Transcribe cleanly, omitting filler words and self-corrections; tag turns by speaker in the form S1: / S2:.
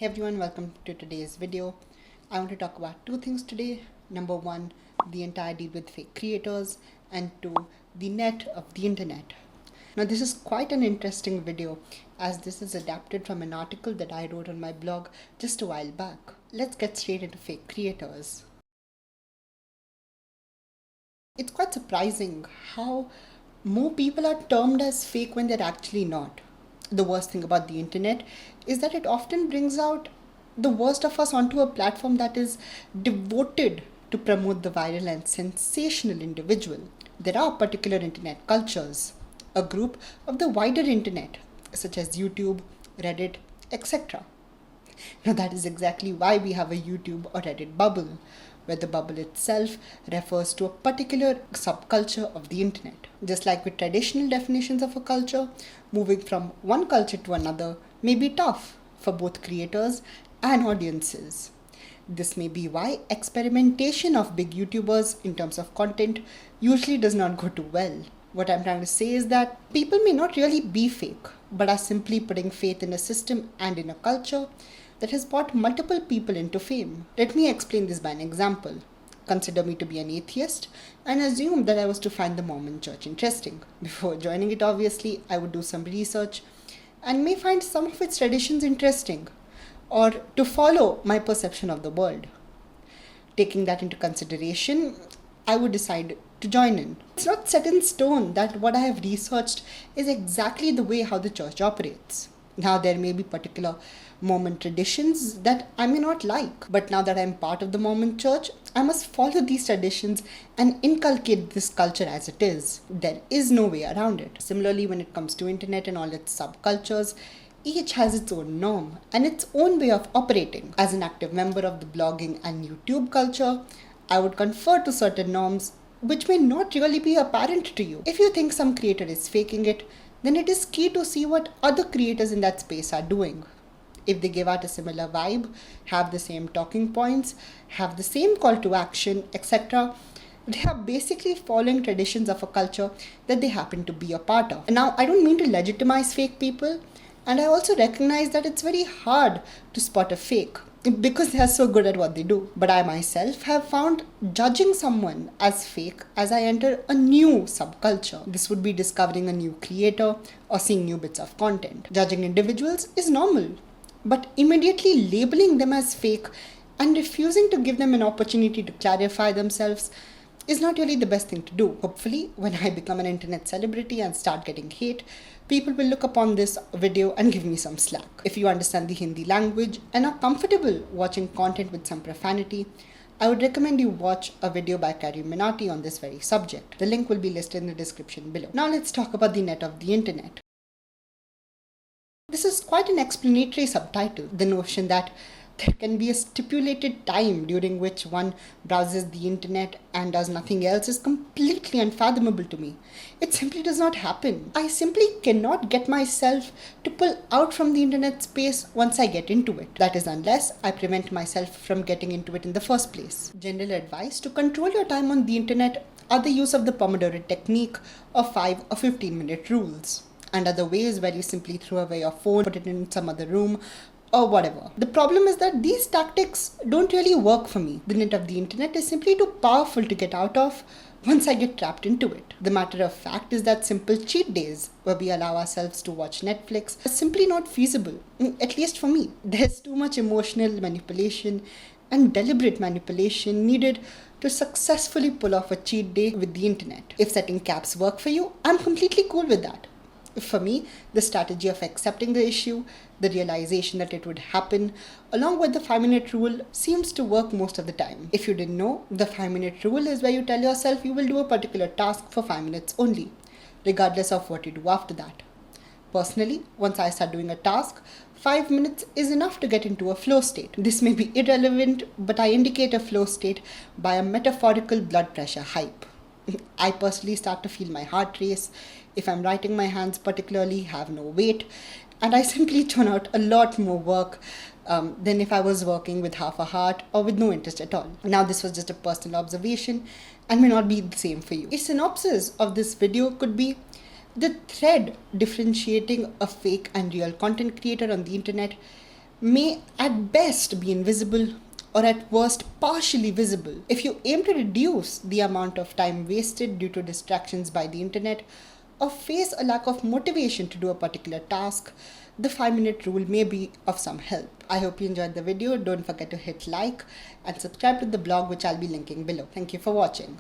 S1: Hey everyone, welcome to today's video. I want to talk about two things today. Number one, the entire deal with fake creators, and two, the net of the internet. Now, this is quite an interesting video as this is adapted from an article that I wrote on my blog just a while back. Let's get straight into fake creators. It's quite surprising how more people are termed as fake when they're actually not. The worst thing about the internet is that it often brings out the worst of us onto a platform that is devoted to promote the viral and sensational individual. There are particular internet cultures, a group of the wider internet, such as YouTube, Reddit, etc. Now, that is exactly why we have a YouTube or Reddit bubble, where the bubble itself refers to a particular subculture of the internet. Just like with traditional definitions of a culture, moving from one culture to another may be tough for both creators and audiences. This may be why experimentation of big YouTubers in terms of content usually does not go too well. What I'm trying to say is that people may not really be fake, but are simply putting faith in a system and in a culture that has brought multiple people into fame. Let me explain this by an example. Consider me to be an atheist and assume that I was to find the Mormon church interesting. Before joining it, obviously, I would do some research and may find some of its traditions interesting or to follow my perception of the world. Taking that into consideration, I would decide to join in. It's not set in stone that what I have researched is exactly the way how the church operates. Now, there may be particular Mormon traditions that I may not like, but now that I'm part of the Mormon church, I must follow these traditions and inculcate this culture as it is. There is no way around it. Similarly, when it comes to internet and all its subcultures, each has its own norm and its own way of operating. As an active member of the blogging and YouTube culture, I would confer to certain norms which may not really be apparent to you. If you think some creator is faking it, then it is key to see what other creators in that space are doing. If they give out a similar vibe, have the same talking points, have the same call to action, etc., they are basically following traditions of a culture that they happen to be a part of. Now, I don't mean to legitimize fake people, and I also recognize that it's very hard to spot a fake because they are so good at what they do. But I myself have found judging someone as fake as I enter a new subculture. This would be discovering a new creator or seeing new bits of content. Judging individuals is normal, but immediately labeling them as fake and refusing to give them an opportunity to clarify themselves is not really the best thing to do. Hopefully, when I become an internet celebrity and start getting hate, people will look upon this video and give me some slack. If you understand the Hindi language and are comfortable watching content with some profanity, I would recommend you watch a video by Carrie Minati on this very subject. The link will be listed in the description below. Now let's talk about the net of the internet. This is quite an explanatory subtitle, the notion that there can be a stipulated time during which one browses the internet and does nothing else is completely unfathomable to me. It simply does not happen. I simply cannot get myself to pull out from the internet space once I get into it. That is unless I prevent myself from getting into it in the first place. General advice to control your time on the internet are the use of the Pomodoro technique or 5 or 15-minute rules, and other ways where you simply throw away your phone, put it in some other room, or whatever. The problem is that these tactics don't really work for me. The net of the internet is simply too powerful to get out of once I get trapped into it. The matter of fact is that simple cheat days where we allow ourselves to watch Netflix are simply not feasible, at least for me. There's too much emotional manipulation and deliberate manipulation needed to successfully pull off a cheat day with the internet. If setting caps work for you, I'm completely cool with that. For me, the strategy of accepting the issue, the realization that it would happen, along with the 5-minute rule seems to work most of the time. If you didn't know, the 5-minute rule is where you tell yourself you will do a particular task for 5 minutes only, regardless of what you do after that. Personally, once I start doing a task, 5 minutes is enough to get into a flow state. This may be irrelevant, but I indicate a flow state by a metaphorical blood pressure hype. I personally start to feel my heart race. If I'm writing, my hands particularly have no weight, and I simply turn out a lot more work than if I was working with half a heart or with no interest at all. Now, this was just a personal observation and may not be the same for you. A synopsis of this video could be the thread differentiating a fake and real content creator on the internet may at best be invisible or at worst partially visible. If you aim to reduce the amount of time wasted due to distractions by the internet or face a lack of motivation to do a particular task, the 5-minute rule may be of some help. I hope you enjoyed the video. Don't forget to hit like and subscribe to the blog, which I'll be linking below. Thank you for watching.